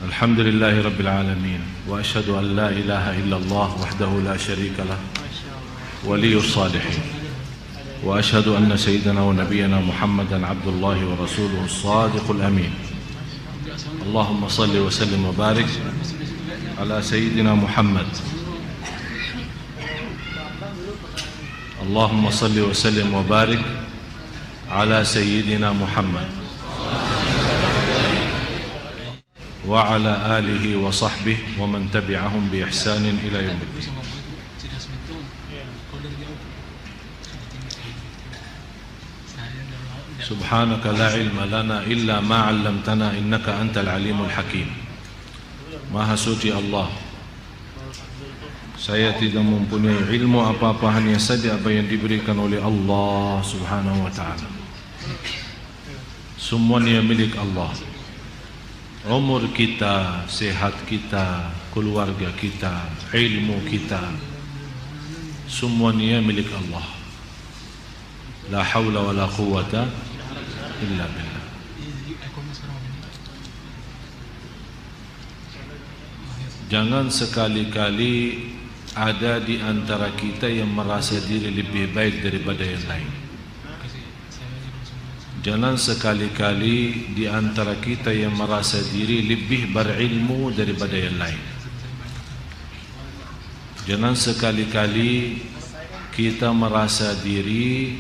الحمد لله رب العالمين وأشهد أن لا إله إلا الله وحده لا شريك له ولي الصالحين وأشهد أن سيدنا ونبينا محمدا عبد الله ورسوله الصادق الأمين اللهم صل وسلم وبارك على سيدنا محمد اللهم صل وسلم وبارك على سيدنا محمد وعلى آله وصحبه ومن تبعهم بإحسان إلى يوم الدين. سبحانك لا علم لنا إلا ما علمتنا إنك أنت العليم الحكيم. Maha suci Allah, saya tidak mempunyai ilmu apa-apa, hanya saja apa yang diberikan oleh Allah Subhanahu wa ta'ala. Semuanya milik Allah. Umur kita, sehat kita, keluarga kita, ilmu kita, semuanya milik Allah. La hawla wa la quwwata illa billah. Jangan sekali-kali ada di antara kita yang merasa diri lebih baik daripada yang lain. Jangan sekali-kali di antara kita yang merasa diri lebih berilmu daripada yang lain. Jangan sekali-kali kita merasa diri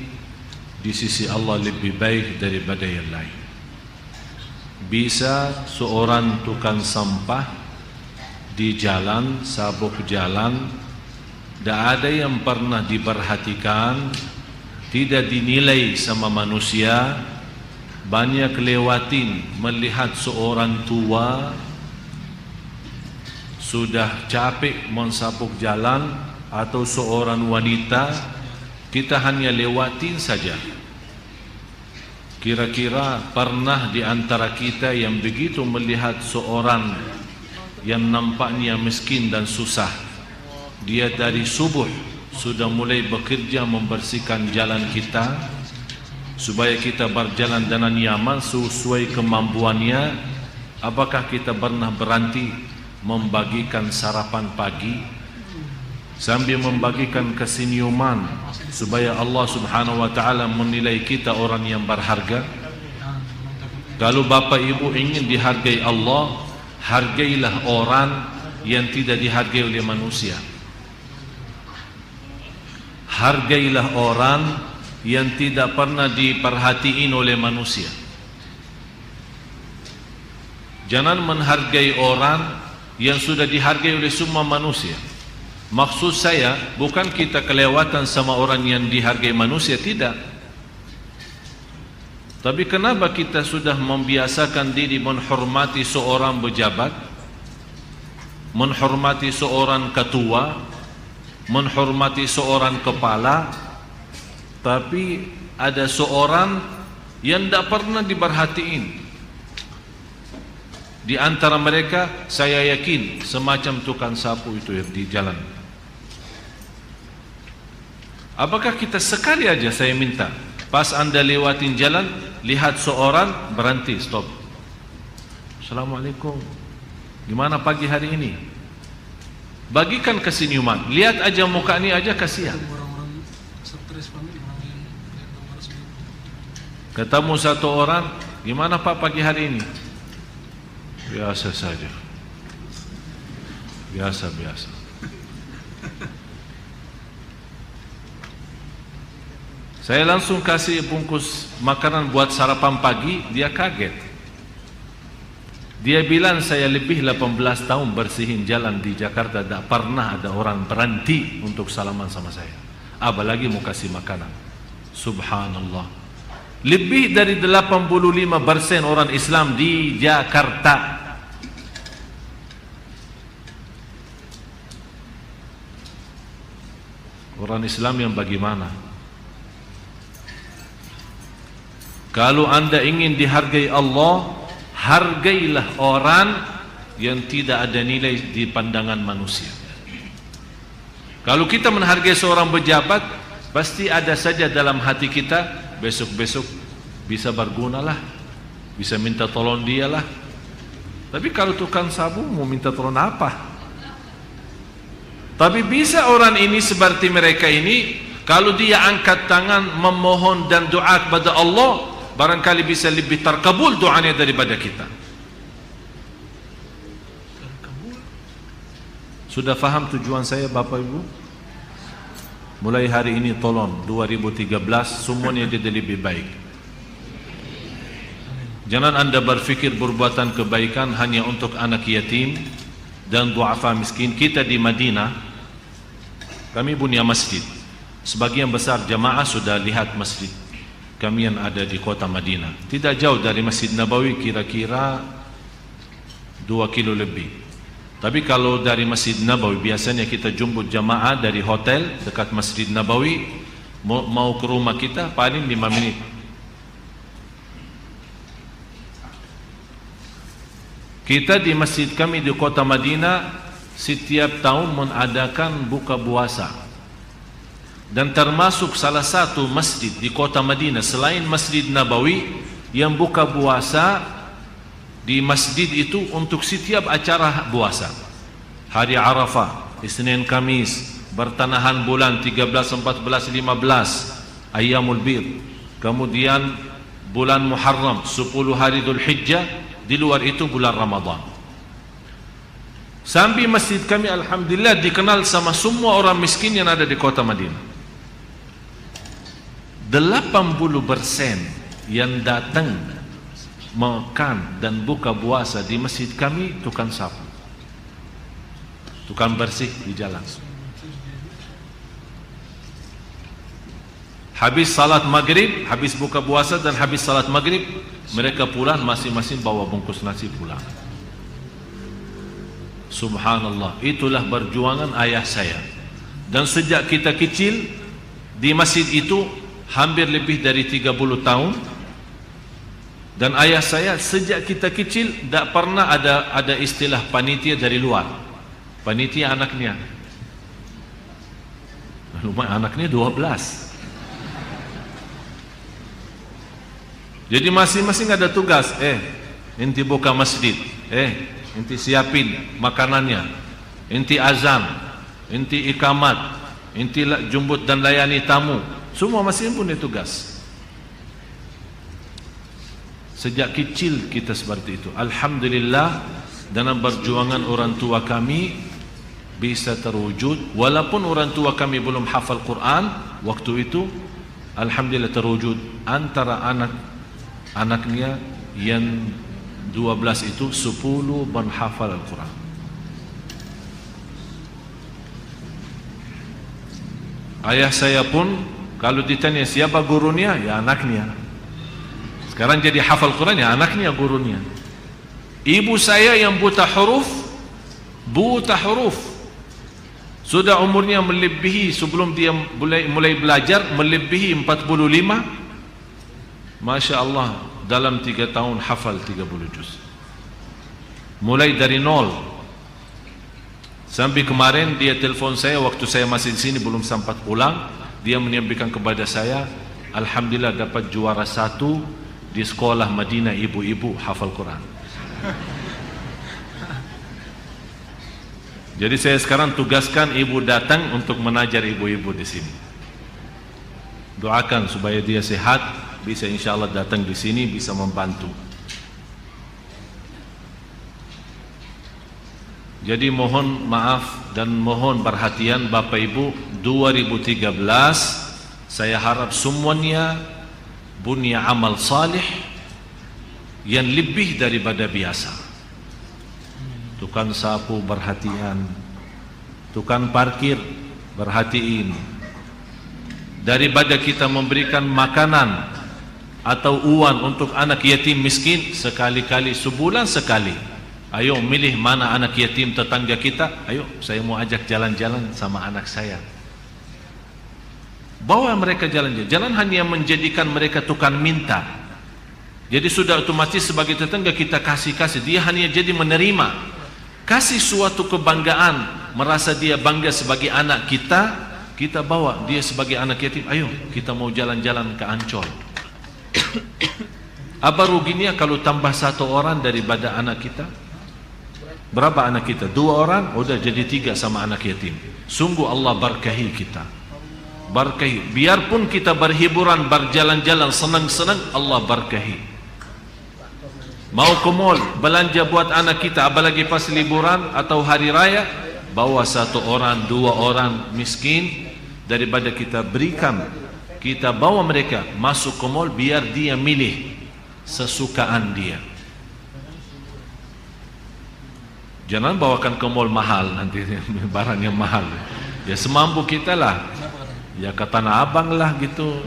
di sisi Allah lebih baik daripada yang lain. Bisa seorang tukang sampah di jalan, sabuk jalan, tidak ada yang pernah diperhatikan, tidak dinilai sama manusia. Banyak lewatin melihat seorang tua sudah capek mensabuk jalan, atau seorang wanita, kita hanya lewatin saja. Kira-kira pernah di antara kita yang begitu melihat seorang yang nampaknya miskin dan susah, dia dari subuh sudah mulai bekerja membersihkan jalan kita supaya kita berjalan dengan nyaman sesuai kemampuannya. Apakah kita pernah berhenti membagikan sarapan pagi sambil membagikan kesenyuman supaya Allah Subhanahu wa ta'ala menilai kita orang yang berharga? Kalau Bapak Ibu ingin dihargai Allah, hargailah orang yang tidak dihargai oleh manusia. Hargailah orang yang tidak pernah diperhatiin oleh manusia. Jangan menghargai orang yang sudah dihargai oleh semua manusia. Maksud saya bukan kita kelewatan sama orang yang dihargai manusia, tidak. Tapi kenapa kita sudah membiasakan diri menghormati seorang pejabat, menghormati seorang ketua, menghormati seorang kepala, tapi ada seorang yang tidak pernah diperhatiin. Di antara mereka saya yakin semacam tukang sapu itu di jalan. Apakah kita sekali aja saya minta, pas anda lewatin jalan, lihat seorang, berhenti, stop. Assalamualaikum, gimana pagi hari ini? Bagikan kesenyuman. Lihat aja muka ini aja, kasihan. Ketemu satu orang, gimana Pak pagi hari ini? Biasa saja. Biasa-biasa. Saya langsung kasih bungkus makanan buat sarapan pagi, dia kaget. Dia bilang saya lebih 18 tahun bersihin jalan di Jakarta, tidak pernah ada orang berhenti untuk salaman sama saya. Apalagi mau kasih makanan. Subhanallah. Lebih dari 85% orang Islam di Jakarta. Orang Islam yang bagaimana? Kalau anda ingin dihargai Allah, hargailah orang yang tidak ada nilai di pandangan manusia. Kalau kita menghargai seorang pejabat, pasti ada saja dalam hati kita, besok-besok bisa berguna lah, bisa minta tolong dia lah. Tapi kalau tukang sabu mau minta tolong apa? Tapi bisa orang ini seperti mereka ini, kalau dia angkat tangan memohon dan doa kepada Allah, barangkali bisa lebih terkabul doanya daripada kita. Sudah faham tujuan saya Bapak Ibu? Mulai hari ini tolong 2013 semuanya jadi lebih baik. Jangan anda berfikir perbuatan kebaikan hanya untuk anak yatim dan duafa miskin. Kita di Madinah, kami punya masjid. Sebagian besar jamaah sudah lihat masjid kami yang ada di kota Madinah. Tidak jauh dari Masjid Nabawi, kira-kira 2 kilo lebih. Tapi kalau dari Masjid Nabawi, biasanya kita jemput jamaah dari hotel dekat Masjid Nabawi, mau ke rumah kita paling 5 menit. Kita di masjid kami di kota Madinah setiap tahun mengadakan buka puasa, dan termasuk salah satu masjid di kota Madinah selain Masjid Nabawi yang buka puasa di masjid itu untuk setiap acara puasa. Hari Arafah, Isnin Kamis, bertanahan bulan 13, 14, 15, Ayyamul Bir, kemudian bulan Muharram, 10 hari Dhul Hijjah, di luar itu bulan Ramadan. Sampai masjid kami alhamdulillah dikenal sama semua orang miskin yang ada di kota Madinah. 80% yang datang makan dan buka puasa di masjid kami tukang sapu, tukang bersih di jalan. Habis salat maghrib, habis buka puasa dan habis salat maghrib, mereka pulang masing-masing bawa bungkus nasi pulang. Subhanallah, itulah perjuangan ayah saya. Dan sejak kita kecil di masjid itu hampir lebih dari 30 tahun. Dan ayah saya sejak kita kecil tidak pernah ada istilah panitia dari luar. Panitia anaknya. Lumayan, anaknya 12. Jadi masing-masing ada tugas. Inti buka masjid, inti siapin makanannya, inti azan, inti ikamat, inti jemput dan layani tamu. Semua masing-masing punya tugas. Sejak kecil kita seperti itu. Alhamdulillah, dalam perjuangan orang tua kami bisa terwujud. Walaupun orang tua kami belum hafal Quran waktu itu, alhamdulillah terwujud antara anaknya yang 12 itu 10 menghafal Al-Quran. Ayah saya pun kalau ditanya siapa gurunya, ya anaknya. Sekarang jadi hafal Quran, ya anaknya gurunya. Ibu saya yang buta huruf, sudah umurnya melebihi, sebelum dia mulai belajar melebihi 45. Masya Allah, dalam 3 tahun hafal 30 juz. Mulai dari nol. Sampai kemarin dia telefon saya waktu saya masih di sini belum sempat pulang. Dia menyampaikan kepada saya, alhamdulillah dapat juara 1 di sekolah Madinah ibu-ibu hafal Quran. Jadi saya sekarang tugaskan ibu datang untuk mengajar ibu-ibu di sini. Doakan supaya dia sehat, bisa insyaallah datang di sini, bisa membantu. Jadi mohon maaf dan mohon perhatian Bapak Ibu, 2013 saya harap semuanya punya amal salih yang lebih daripada biasa. Tukang sapu perhatian, tukang parkir perhatiin. Daripada kita memberikan makanan atau uang untuk anak yatim miskin, sekali-kali sebulan sekali, ayo milih mana anak yatim tetangga kita, ayo saya mau ajak jalan-jalan sama anak saya. Bawa mereka jalan-jalan. Jangan hanya menjadikan mereka tukang minta. Jadi sudah otomatis sebagai tetangga kita kasih, dia hanya jadi menerima. Kasih suatu kebanggaan, merasa dia bangga sebagai anak kita, kita bawa dia sebagai anak yatim, ayo kita mau jalan-jalan ke Ancol. Apa ruginya kalau tambah 1 orang daripada anak kita? Berapa anak kita? 2 orang, udah jadi 3 sama anak yatim. Sungguh Allah berkahi kita. Berkahi. Biarpun kita berhiburan, berjalan-jalan, senang-senang, Allah berkahi. Mau ke mall, belanja buat anak kita, apalagi pas liburan atau hari raya, bawa 1 orang, 2 orang miskin, daripada kita berikan, kita bawa mereka masuk ke mall, biar dia milih sesukaan dia. Jangan bawakan ke mall mahal nanti barang yang mahal. Ya semampu kita lah. Ya ke Tanah Abang lah gitu.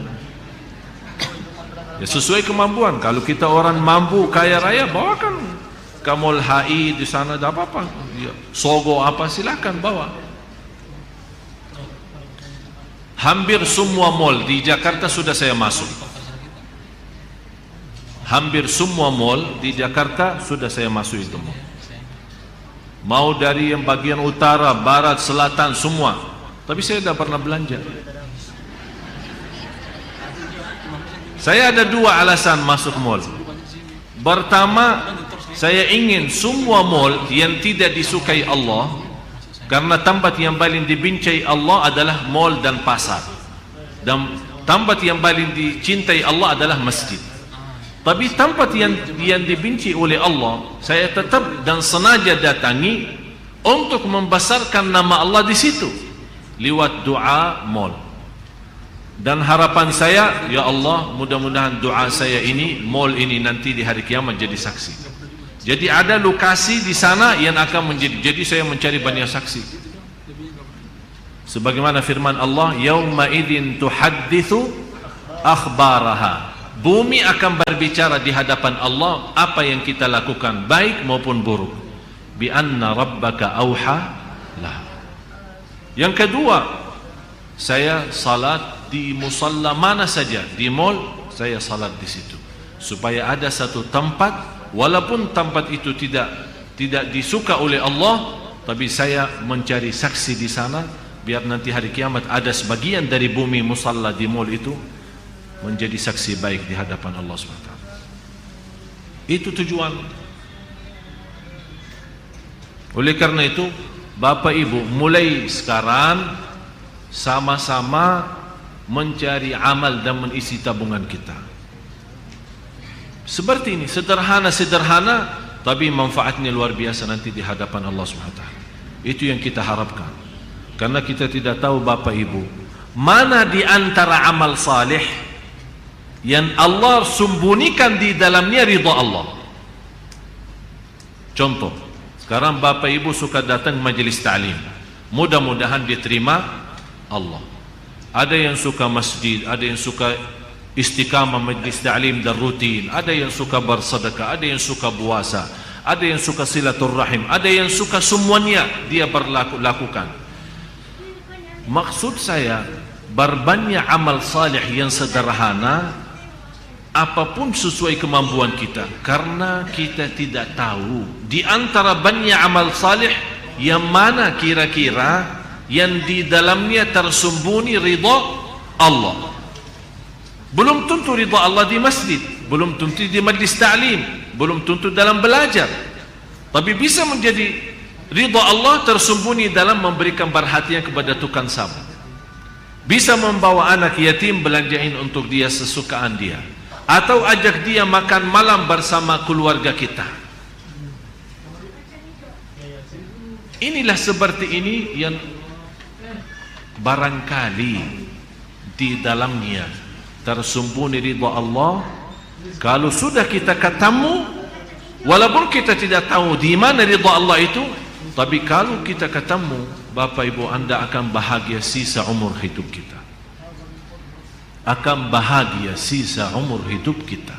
Ya sesuai kemampuan. Kalau kita orang mampu kaya raya, bawakan ke mall HI di sana, ada apa-apa. Ya, Sogo apa silakan bawa. Hampir semua mall di Jakarta sudah saya masuk. Hampir semua mall di Jakarta sudah saya masuk itu mall. Mau dari yang bagian utara, barat, selatan, semua. Tapi saya tidak pernah belanja. Saya ada 2 alasan masuk mall. Pertama, saya ingin semua mall yang tidak disukai Allah, karena tempat yang paling dibenci Allah adalah mall dan pasar. Dan tempat yang paling dicintai Allah adalah masjid. Tapi tempat yang dibenci oleh Allah, saya tetap dan sengaja datangi untuk membesarkan nama Allah di situ lewat doa mall. Dan harapan saya, ya Allah, mudah-mudahan doa saya ini, mall ini nanti di hari kiamat jadi saksi. Jadi ada lokasi di sana yang akan menjadi, jadi saya mencari banyak saksi. Sebagaimana firman Allah, yauma idzin tuhadditsu akhbaraha. Bumi akan berbicara di hadapan Allah apa yang kita lakukan, baik maupun buruk. Bi anna rabbaka auha lah. Yang kedua, saya salat di musalla mana saja, di mall saya salat di situ, supaya ada satu tempat, walaupun tempat itu tidak disuka oleh Allah, tapi saya mencari saksi di sana, biar nanti hari kiamat ada sebagian dari bumi musalla di mall itu menjadi saksi baik di hadapan Allah SWT. Itu tujuan. Oleh karena itu, Bapak Ibu, mulai sekarang sama-sama mencari amal dan mengisi tabungan kita. Seperti ini, sederhana-sederhana, tapi manfaatnya luar biasa nanti di hadapan Allah SWT. Itu yang kita harapkan. Karena kita tidak tahu, Bapak Ibu, mana di antara amal saleh yang Allah sembunyikan di dalamnya ridha Allah. Contoh, sekarang Bapak Ibu suka datang majelis ta'lim, mudah-mudahan diterima Allah. Ada yang suka masjid, ada yang suka istiqamah majelis ta'lim dan rutin, ada yang suka bersedekah, ada yang suka puasa, ada yang suka silaturrahim, ada yang suka semuanya dia lakukan. Maksud saya, berbanyak amal salih yang sederhana, apapun sesuai kemampuan kita, karena kita tidak tahu di antara banyak amal salih yang mana kira-kira yang di dalamnya tersembunyi ridha Allah. Belum tentu ridha Allah di masjid, belum tentu di majlis ta'lim, belum tentu dalam belajar, tapi bisa menjadi ridha Allah tersembunyi dalam memberikan perhatian kepada tukang sapu, bisa membawa anak yatim belanjain untuk dia sesukaan dia, atau ajak dia makan malam bersama keluarga kita. Inilah seperti ini yang barangkali di dalamnya tersembunyi ridha Allah. Kalau sudah kita ketemu, walaupun kita tidak tahu di mana ridha Allah itu, tapi kalau kita ketemu, Bapak Ibu, Anda akan bahagia sisa umur hidup kita. Akan bahagia sisa umur hidup kita.